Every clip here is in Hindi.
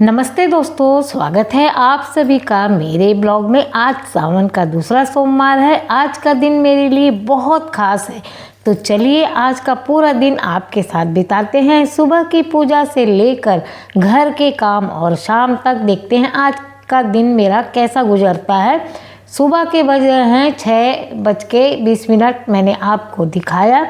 नमस्ते दोस्तों, स्वागत है आप सभी का मेरे ब्लॉग में। आज सावन का दूसरा सोमवार है। आज का दिन मेरे लिए बहुत खास है, तो चलिए आज का पूरा दिन आपके साथ बिताते हैं। सुबह की पूजा से लेकर घर के काम और शाम तक देखते हैं आज का दिन मेरा कैसा गुजरता है। सुबह के बजे हैं 6:20। मैंने आपको दिखाया।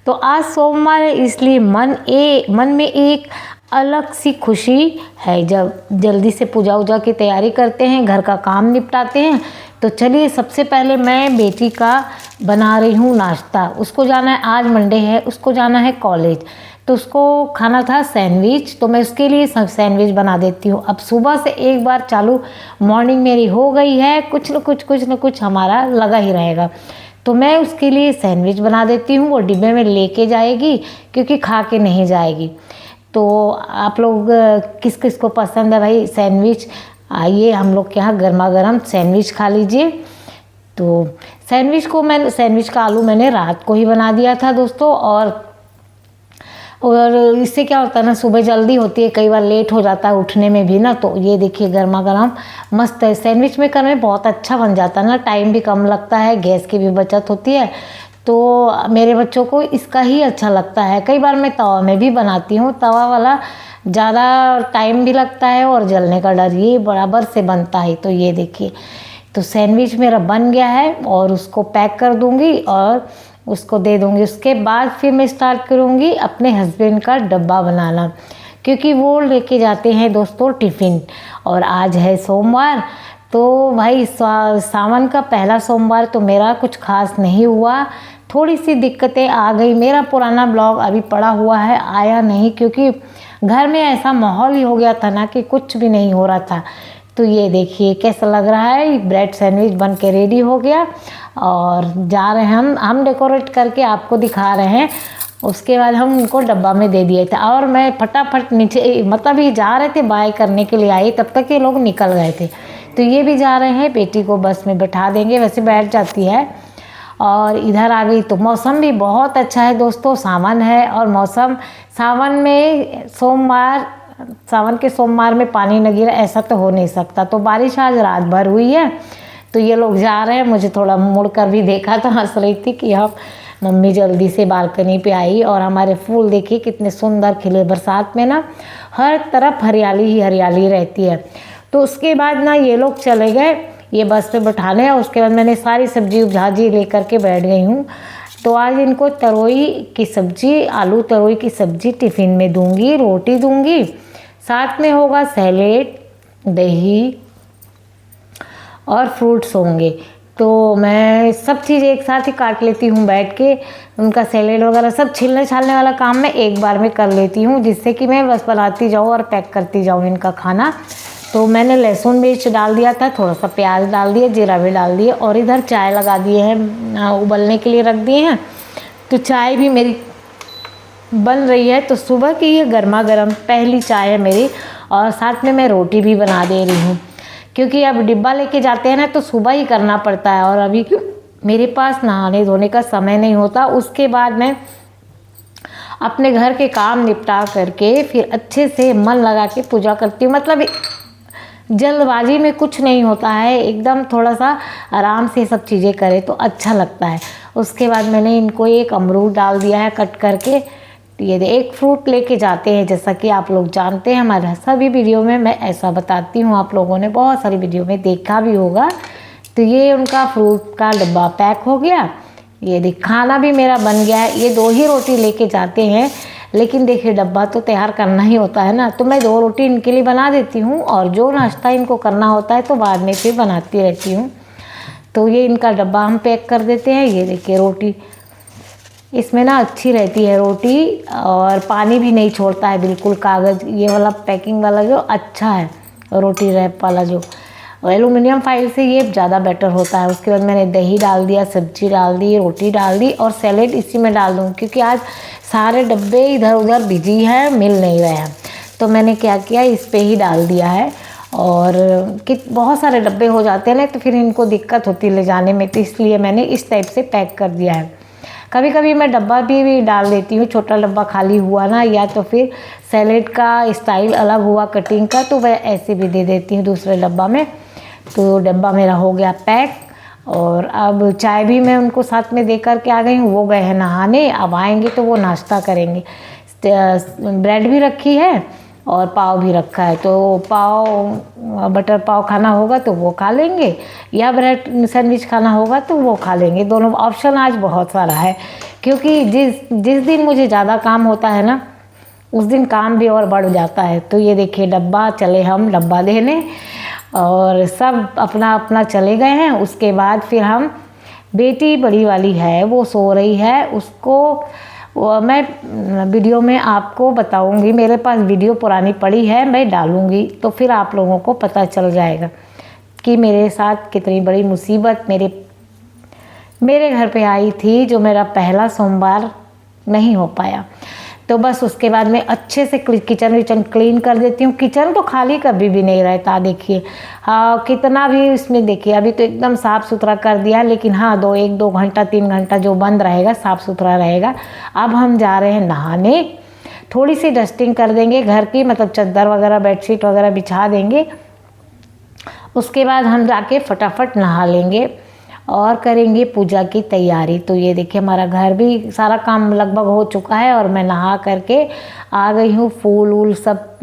तो आज सोमवार है, इसलिए मन में एक अलग सी खुशी है। जब जल्दी से पूजा वूजा की तैयारी करते हैं, घर का काम निपटाते हैं। तो चलिए सबसे पहले मैं बेटी का बना रही हूँ नाश्ता। उसको जाना है, आज मंडे है, उसको जाना है कॉलेज। तो उसको खाना था सैंडविच, तो मैं उसके लिए सैंडविच बना देती हूँ। अब सुबह से एक बार चालू मॉर्निंग मेरी हो गई है, कुछ न कुछ हमारा लगा ही रहेगा। तो मैं उसके लिए सैंडविच बना देती हूँ। वो डिब्बे में लेके जाएगी क्योंकि खा के नहीं जाएगी। तो आप लोग किस किस को पसंद है भाई सैंडविच, आइए हम लोग के यहाँ गर्मा गर्म सैंडविच खा लीजिए। तो सैंडविच का आलू मैंने रात को ही बना दिया था दोस्तों। और इससे क्या होता है ना, सुबह जल्दी होती है, कई बार लेट हो जाता है उठने में भी ना। तो ये देखिए गर्मा गर्म मस्त है। सैंडविच में करने में बहुत अच्छा बन जाता है ना, टाइम भी कम लगता है, गैस की भी बचत होती है। तो मेरे बच्चों को इसका ही अच्छा लगता है। कई बार मैं तवा में भी बनाती हूँ, तवा वाला ज़्यादा टाइम भी लगता है और जलने का डर, ये बराबर से बनता है। तो ये देखिए, तो सैंडविच मेरा बन गया है और उसको पैक कर दूँगी और उसको दे दूँगी। उसके बाद फिर मैं स्टार्ट करूँगी अपने हस्बैंड का डब्बा बनाना, क्योंकि वो लेके जाते हैं दोस्तों टिफ़िन। और आज है सोमवार, तो भाई सावन का पहला सोमवार तो मेरा कुछ खास नहीं हुआ। थोड़ी सी दिक्कतें आ गई। मेरा पुराना ब्लॉग अभी पड़ा हुआ है, आया नहीं, क्योंकि घर में ऐसा माहौल ही हो गया था ना कि कुछ भी नहीं हो रहा था। तो ये देखिए कैसा लग रहा है, ब्रेड सैंडविच बन के रेडी हो गया और जा रहे हैं हम डेकोरेट करके आपको दिखा रहे हैं। उसके बाद हम उनको डब्बा में दे दिए थे और मैं फटाफट नीचे, मतलब ये जा रहे थे बाय करने के लिए आई, तब तक ये लोग निकल गए थे। तो ये भी जा रहे हैं, बेटी को बस में बैठा देंगे, वैसे बैठ जाती है। और इधर आ गई। तो मौसम भी बहुत अच्छा है दोस्तों, सावन है और मौसम सावन में सावन के सोमवार में पानी न गिरा ऐसा तो हो नहीं सकता। तो बारिश आज रात भर हुई है। तो ये लोग जा रहे हैं, मुझे थोड़ा मुड़ कर भी देखा तो हंस रही थी कि हम मम्मी जल्दी से बालकनी पे आई। और हमारे फूल देखिए कितने सुंदर खिले। बरसात में ना हर तरफ हरियाली ही हरियाली रहती है। तो उसके बाद ना ये लोग चले गए ये बस पे बैठाने, और उसके बाद मैंने सारी सब्जी भाजी लेकर के बैठ गई हूँ। तो आज इनको तरोई की सब्जी, आलू तरोई की सब्जी टिफ़िन में दूंगी, रोटी दूंगी, साथ में होगा सैलेड, दही और फ्रूट्स होंगे। तो मैं सब चीज़ एक साथ ही काट लेती हूँ बैठ के। उनका सैलेड वगैरह सब छीलने छालने वाला काम मैं एक बार में कर लेती हूँ, जिससे कि मैं बस बनाती जाऊँ और पैक करती जाऊँ इनका खाना। तो मैंने लहसुन मिर्च डाल दिया था, थोड़ा सा प्याज डाल दिया, जीरा भी डाल दिया, और इधर चाय लगा दिए हैं, उबलने के लिए रख दिए हैं। तो चाय भी मेरी बन रही है। तो सुबह की ये गर्मा गर्म पहली चाय है मेरी, और साथ में मैं रोटी भी बना दे रही हूँ, क्योंकि अब डिब्बा लेके जाते हैं ना तो सुबह ही करना पड़ता है। और अभी मेरे पास नहाने धोने का समय नहीं होता। उसके बाद मैं अपने घर के काम निपटा करके फिर अच्छे से मन लगा के पूजा करती हूँ। मतलब जल्दबाजी में कुछ नहीं होता है, एकदम थोड़ा सा आराम से सब चीज़ें करें तो अच्छा लगता है। उसके बाद मैंने इनको एक अमरूद डाल दिया है कट करके। ये एक फ्रूट लेके जाते हैं, जैसा कि आप लोग जानते हैं हमारे सभी वीडियो में मैं ऐसा बताती हूँ, आप लोगों ने बहुत सारी वीडियो में देखा भी होगा। तो ये उनका फ्रूट का डब्बा पैक हो गया। ये खाना भी मेरा बन गया है। ये 2 ही रोटी लेके जाते हैं, लेकिन देखिए डब्बा तो तैयार करना ही होता है ना। तो मैं 2 रोटी इनके लिए बना देती हूँ, और जो नाश्ता इनको करना होता है तो बाद में फिर बनाती रहती हूँ। तो ये इनका डब्बा हम पैक कर देते हैं। ये देखिए रोटी, इसमें ना अच्छी रहती है रोटी, और पानी भी नहीं छोड़ता है बिल्कुल। कागज़ ये वाला पैकिंग वाला जो अच्छा है, रोटी रैप वाला जो एलुमिनियम फाइल से, ये ज़्यादा बेटर होता है। उसके बाद मैंने दही डाल दिया, सब्जी डाल दी, रोटी डाल दी, और सैलेड इसी में डाल दूँ, क्योंकि आज सारे डब्बे इधर उधर बिजी हैं, मिल नहीं रहे हैं। तो मैंने क्या किया, इस पे ही डाल दिया है। और कि बहुत सारे डब्बे हो जाते हैं ना, तो फिर इनको दिक्कत होती है ले जाने में, तो इसलिए मैंने इस टाइप से पैक कर दिया है। कभी कभी मैं डब्बा भी डाल देती हूँ, छोटा डब्बा खाली हुआ ना, या तो फिर सैलेड का स्टाइल अलग हुआ कटिंग का तो वह ऐसे भी दे देती हूँ दूसरे डब्बा में। तो डब्बा मेरा हो गया पैक। और अब चाय भी मैं उनको साथ में दे कर के आ गई हूँ, वो गए हैं नहाने, अब आएंगे तो वो नाश्ता करेंगे। ब्रेड भी रखी है और पाव भी रखा है, तो पाव बटर पाव खाना होगा तो वो खा लेंगे, या ब्रेड सैंडविच खाना होगा तो वो खा लेंगे। दोनों ऑप्शन आज बहुत सारा है, क्योंकि जिस दिन मुझे ज़्यादा काम होता है ना, उस दिन काम भी और बढ़ जाता है। तो ये देखिए डब्बा, चले हम डब्बा देने और सब अपना अपना चले गए हैं। उसके बाद फिर हम, बेटी बड़ी वाली है वो सो रही है, उसको मैं वीडियो में आपको बताऊंगी, मेरे पास वीडियो पुरानी पड़ी है, मैं डालूंगी तो फिर आप लोगों को पता चल जाएगा कि मेरे साथ कितनी बड़ी मुसीबत मेरे घर पे आई थी, जो मेरा पहला सोमवार नहीं हो पाया। तो बस उसके बाद मैं अच्छे से किचन क्लीन कर देती हूँ। किचन तो खाली कभी भी नहीं रहता, देखिए हाँ कितना भी इसमें, देखिए अभी तो एकदम साफ़ सुथरा कर दिया, लेकिन हाँ 1-2 घंटा 3 घंटा जो बंद रहेगा साफ़ सुथरा रहेगा। अब हम जा रहे हैं नहाने, थोड़ी सी डस्टिंग कर देंगे घर की, मतलब चादर वगैरह बेडशीट वगैरह बिछा देंगे। उसके बाद हम जाके फटाफट नहा लेंगे और करेंगे पूजा की तैयारी। तो ये देखिए हमारा घर भी सारा काम लगभग हो चुका है और मैं नहा करके आ गई हूँ, फूल वूल सब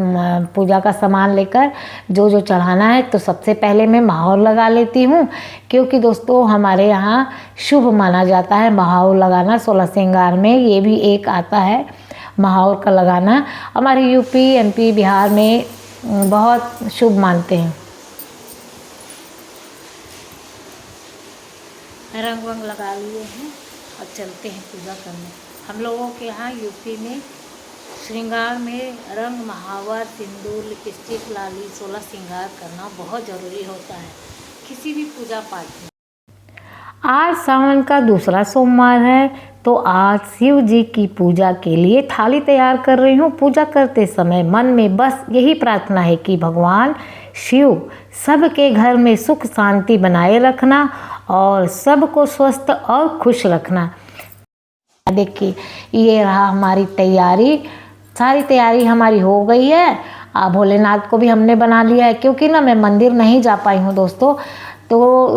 पूजा का सामान लेकर जो जो चढ़ाना है। तो सबसे पहले मैं महावर लगा लेती हूँ, क्योंकि दोस्तों हमारे यहाँ शुभ माना जाता है महावर लगाना। 16 श्रृंगार में ये भी एक आता है महावर का लगाना। हमारे यूपी एमपी बिहार में बहुत शुभ मानते हैं। रंग वंग लगा लिए हैं और चलते हैं पूजा करने। हम लोगों के यहाँ यूपी में श्रृंगार में रंग, महावर, सिंदूर, लिपस्टिक, लाली, 16 श्रृंगार करना बहुत ज़रूरी होता है किसी भी पूजा पाठ में। आज सावन का दूसरा सोमवार है, तो आज शिव जी की पूजा के लिए थाली तैयार कर रही हूँ। पूजा करते समय मन में बस यही प्रार्थना है कि भगवान शिव सबके घर में सुख शांति बनाए रखना और सबको स्वस्थ और खुश रखना। देखिए ये रहा हमारी तैयारी, सारी तैयारी हमारी हो गई है। भोलेनाथ को भी हमने बना लिया है, क्योंकि ना मैं मंदिर नहीं जा पाई हूँ दोस्तों, तो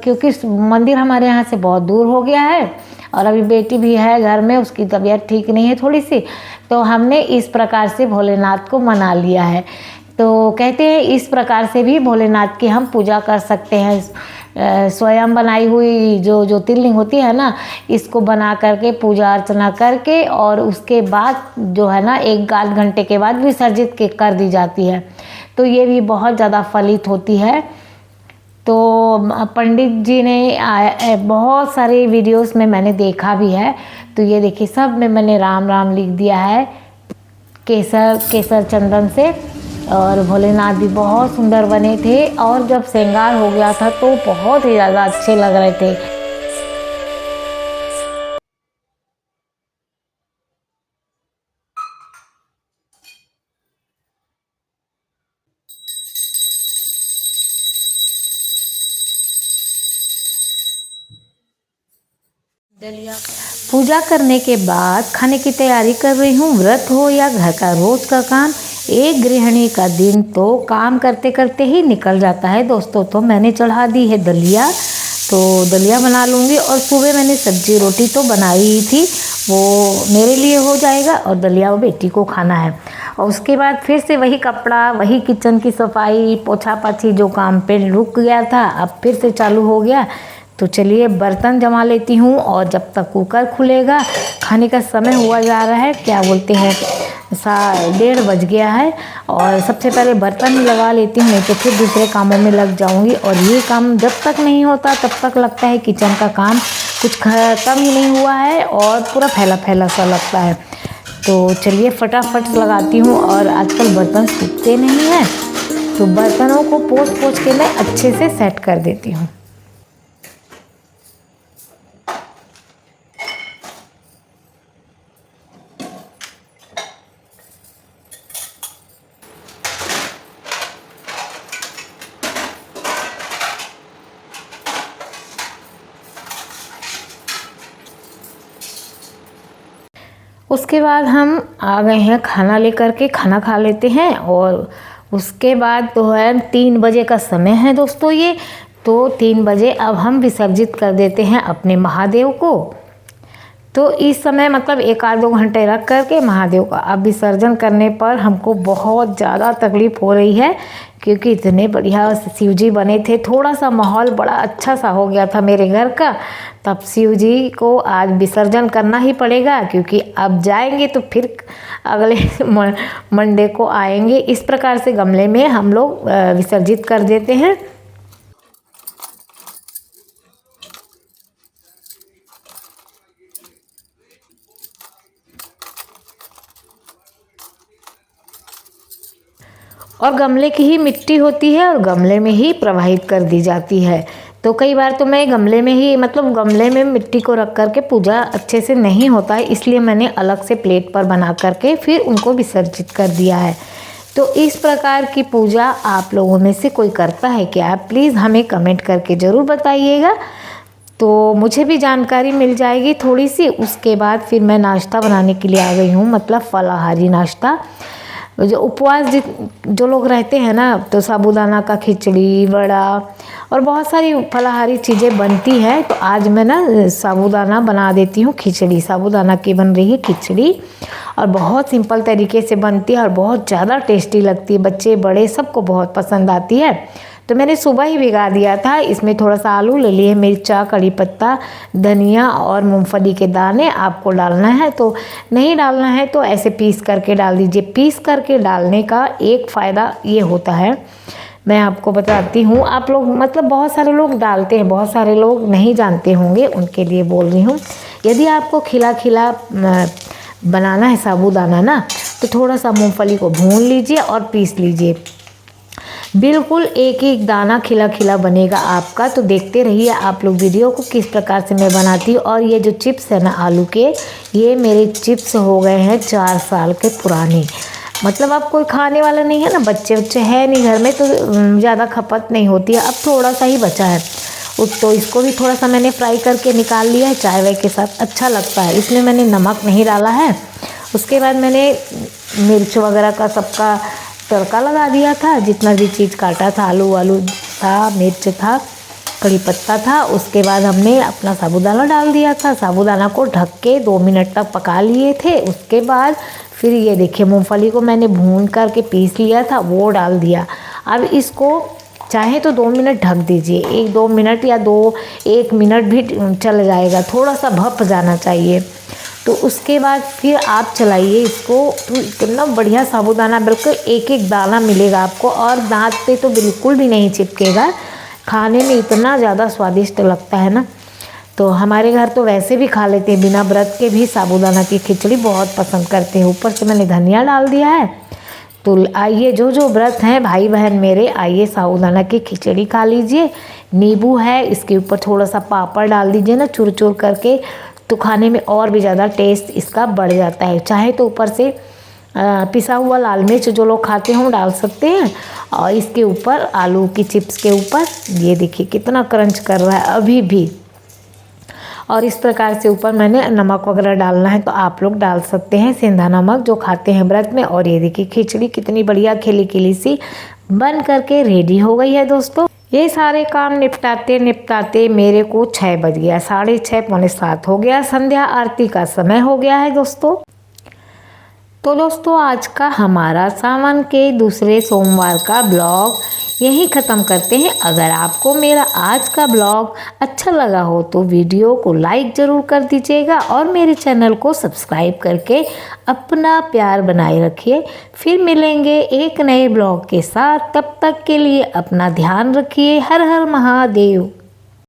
क्योंकि मंदिर हमारे यहाँ से बहुत दूर हो गया है और अभी बेटी भी है घर में, उसकी तबीयत ठीक नहीं है थोड़ी सी, तो हमने इस प्रकार से भोलेनाथ को मना लिया है। तो कहते हैं इस प्रकार से भी भोलेनाथ की हम पूजा कर सकते हैं। स्वयं बनाई हुई जो ज्योतिर्लिंग होती है ना, इसको बना करके पूजा अर्चना करके और उसके बाद जो है ना 1-8 घंटे के बाद विसर्जित कर दी जाती है। तो ये भी बहुत ज़्यादा फलित होती है। तो पंडित जी ने बहुत सारे वीडियोस में मैंने देखा भी है। तो ये देखिए सब में मैंने राम राम लिख दिया है केसर चंदन से। और भोलेनाथ भी बहुत सुंदर बने थे और जब श्रृंगार हो गया था तो बहुत ही ज़्यादा अच्छे लग रहे थे। पूजा करने के बाद खाने की तैयारी कर रही हूँ। व्रत हो या घर का रोज का काम, एक गृहिणी का दिन तो काम करते करते ही निकल जाता है दोस्तों। तो मैंने चढ़ा दी है दलिया, तो दलिया बना लूँगी। और सुबह मैंने सब्जी रोटी तो बनाई ही थी, वो मेरे लिए हो जाएगा और दलिया वो बेटी को खाना है। और उसके बाद फिर से वही कपड़ा, वही किचन की सफाई, पोछा पाछी जो काम पे रुक गया था अब फिर से चालू हो गया। तो चलिए बर्तन जमा लेती हूँ और जब तक कुकर खुलेगा, खाने का समय हुआ जा रहा है, क्या बोलते हैं 1:30 बज गया है। और सबसे पहले बर्तन ही लगा लेती हूँ, नहीं तो फिर दूसरे कामों में लग जाऊँगी। और ये काम जब तक नहीं होता तब तक लगता है किचन का काम कुछ ख़त्म ही नहीं हुआ है और पूरा फैला फैला सा लगता है। तो चलिए फटाफट लगाती हूँ। और आजकल बर्तन सूखते नहीं हैं, तो बर्तनों को पोंछ के मैं अच्छे से सेट कर देती हूँ। उसके बाद हम आ गए हैं खाना लेकर के, खाना खा लेते हैं। और उसके बाद तो है 3 बजे का समय है दोस्तों ये, तो 3 बजे अब हम विसर्जित कर देते हैं अपने महादेव को। तो इस समय मतलब 1-2 घंटे रख करके महादेव का अब विसर्जन करने पर हमको बहुत ज़्यादा तकलीफ़ हो रही है, क्योंकि इतने बढ़िया शिव जी बने थे। थोड़ा सा माहौल बड़ा अच्छा सा हो गया था मेरे घर का, तब शिव जी को आज विसर्जन करना ही पड़ेगा, क्योंकि अब जाएंगे तो फिर अगले मंडे को आएंगे। इस प्रकार से गमले में हम लोग विसर्जित कर देते हैं। और गमले की ही मिट्टी होती है और गमले में ही प्रवाहित कर दी जाती है। तो कई बार तो मैं गमले में ही मतलब गमले में मिट्टी को रख करके पूजा अच्छे से नहीं होता है, इसलिए मैंने अलग से प्लेट पर बना करके फिर उनको विसर्जित कर दिया है। तो इस प्रकार की पूजा आप लोगों में से कोई करता है क्या? प्लीज़ हमें कमेंट करके ज़रूर बताइएगा, तो मुझे भी जानकारी मिल जाएगी थोड़ी सी। उसके बाद फिर मैं नाश्ता बनाने के लिए आ गई हूँ, मतलब फलाहारी नाश्ता। जो उपवास जो लोग रहते हैं ना, तो साबूदाना का खिचड़ी, वड़ा और बहुत सारी फलाहारी चीज़ें बनती हैं। तो आज मैं ना साबूदाना बना देती हूँ खिचड़ी। साबूदाना की बन रही है खिचड़ी और बहुत सिंपल तरीके से बनती है और बहुत ज़्यादा टेस्टी लगती है। बच्चे बड़े सबको बहुत पसंद आती है। तो मैंने सुबह ही भिगा दिया था। इसमें थोड़ा सा आलू ले लिए, मिर्चा, कड़ी पत्ता, धनिया और मूंगफली के दाने आपको डालना है। तो नहीं डालना है तो ऐसे पीस करके डाल दीजिए। पीस करके डालने का एक फ़ायदा ये होता है, मैं आपको बताती हूँ। आप लोग मतलब बहुत सारे लोग डालते हैं, बहुत सारे लोग नहीं जानते होंगे, उनके लिए बोल रही हूँ। यदि आपको खिला खिला बनाना है साबूदाना ना, तो थोड़ा सा मूँगफली को भून लीजिए और पीस लीजिए। बिल्कुल एक एक दाना खिला खिला बनेगा आपका। तो देखते रहिए आप लोग वीडियो को किस प्रकार से मैं बनाती हूँ। और ये जो चिप्स है ना आलू के, ये मेरे चिप्स हो गए हैं 4 साल के पुराने। मतलब अब कोई खाने वाला नहीं है ना, बच्चे बच्चे है नहीं घर में, तो ज़्यादा खपत नहीं होती है। अब थोड़ा सा ही बचा है, तो इसको भी थोड़ा सा मैंने फ्राई करके निकाल लिया है, चाय वाय के साथ अच्छा लगता है। इसमें मैंने नमक नहीं डाला है। उसके बाद मैंने मिर्च वगैरह का सबका तड़का लगा दिया था, जितना भी चीज़ काटा था, आलू वालू था, मिर्च था, कड़ी पत्ता था। उसके बाद हमने अपना साबूदाना डाल दिया था। साबूदाना को ढक के 2 मिनट तक पका लिए थे। उसके बाद फिर ये देखिए मूंगफली को मैंने भून करके पीस लिया था, वो डाल दिया। अब इसको चाहे तो 2 मिनट ढक दीजिए, 1-2 मिनट या 1 मिनट भी चल जाएगा, थोड़ा सा भप जाना चाहिए। तो उसके बाद फिर आप चलाइए इसको। तो इतना बढ़िया साबूदाना, बिल्कुल एक एक दाना मिलेगा आपको और दांत पे तो बिल्कुल भी नहीं चिपकेगा। खाने में इतना ज़्यादा स्वादिष्ट लगता है ना। तो हमारे घर तो वैसे भी खा लेते हैं, बिना व्रत के भी साबूदाना की खिचड़ी बहुत पसंद करते हैं। ऊपर से मैंने धनिया डाल दिया है। तो आइए जो व्रत हैं भाई बहन मेरे, आइए साबूदाना की खिचड़ी खा लीजिए। नींबू है, इसके ऊपर थोड़ा सा पापड़ डाल दीजिए ना चूर चूर करके, तो खाने में और भी ज़्यादा टेस्ट इसका बढ़ जाता है। चाहे तो ऊपर से पिसा हुआ लाल मिर्च जो लोग खाते हों डाल सकते हैं। और इसके ऊपर आलू की चिप्स के ऊपर ये देखिए कितना क्रंच कर रहा है अभी भी। और इस प्रकार से ऊपर मैंने नमक वगैरह डालना है तो आप लोग डाल सकते हैं, सेंधा नमक जो खाते हैं व्रत में। और ये देखिए खिचड़ी कितनी बढ़िया खिली खिली सी बन करके रेडी हो गई है दोस्तों। ये सारे काम निपटाते निपटाते मेरे को 6 बज गया, 6:30 पौने 7 हो गया। संध्या आरती का समय हो गया है दोस्तों। तो दोस्तों आज का हमारा सावन के दूसरे सोमवार का ब्लॉग यहीं ख़त्म करते हैं। अगर आपको मेरा आज का ब्लॉग अच्छा लगा हो तो वीडियो को लाइक ज़रूर कर दीजिएगा और मेरे चैनल को सब्सक्राइब करके अपना प्यार बनाए रखिए। फिर मिलेंगे एक नए ब्लॉग के साथ, तब तक के लिए अपना ध्यान रखिए। हर हर महादेव।